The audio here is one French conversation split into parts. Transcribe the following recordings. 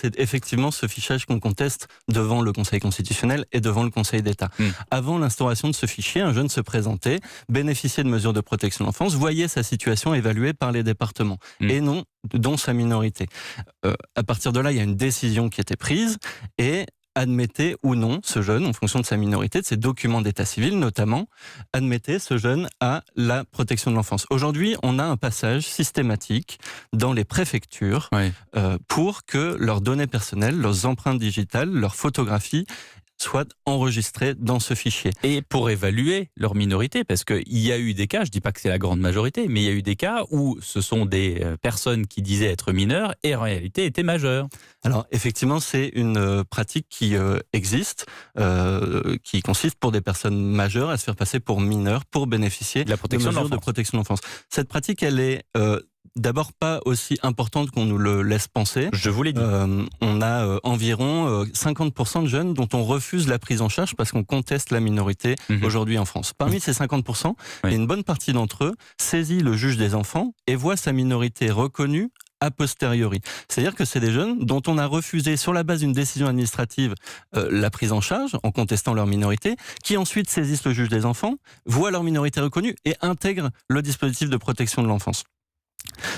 C'est effectivement ce fichage qu'on conteste devant le Conseil constitutionnel et devant le Conseil d'État. Avant l'instauration de ce fichier, un jeune se présentait, bénéficiait de mesures de protection de l'enfance, voyait sa situation évaluée par les départements, et non dont sa minorité. À partir de là, il y a une décision qui était prise, et admettait ou non ce jeune, en fonction de sa minorité, de ses documents d'état civil notamment, admettait ce jeune à la protection de l'enfance. Aujourd'hui, on a un passage systématique dans les préfectures pour que leurs données personnelles, leurs empreintes digitales, leurs photographies soient enregistrées dans ce fichier. Et pour évaluer leur minorité, parce qu'il y a eu des cas, je ne dis pas que c'est la grande majorité, mais il y a eu des cas où ce sont des personnes qui disaient être mineures et en réalité étaient majeures. Alors effectivement, c'est une pratique qui existe, qui consiste pour des personnes majeures à se faire passer pour mineurs pour bénéficier de la protection de mesures de protection de l'enfance. Cette pratique, elle est d'abord pas aussi importante qu'on nous le laisse penser. Je vous l'ai dit. On a environ 50% de jeunes dont on refuse la prise en charge parce qu'on conteste la minorité aujourd'hui en France. Parmi ces 50%, il y a une bonne partie d'entre eux saisit le juge des enfants et voit sa minorité reconnue a posteriori. C'est-à-dire que c'est des jeunes dont on a refusé, sur la base d'une décision administrative, la prise en charge en contestant leur minorité, qui ensuite saisissent le juge des enfants, voient leur minorité reconnue et intègrent le dispositif de protection de l'enfance.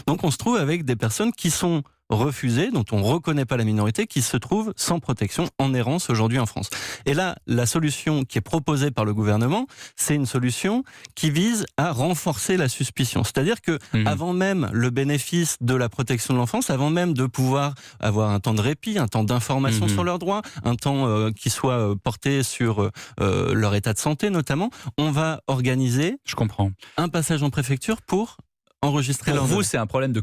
Donc on se trouve avec des personnes qui sont refusées, dont on ne reconnaît pas la minorité, qui se trouvent sans protection en errance aujourd'hui en France. Et là, la solution qui est proposée par le gouvernement, c'est une solution qui vise à renforcer la suspicion. C'est-à-dire que avant même le bénéfice de la protection de l'enfance, avant même de pouvoir avoir un temps de répit, un temps d'information sur leurs droits, un temps qui soit porté sur leur état de santé notamment, on va organiser un passage en préfecture pour enregistrer leurs données. Pour vous, c'est un problème de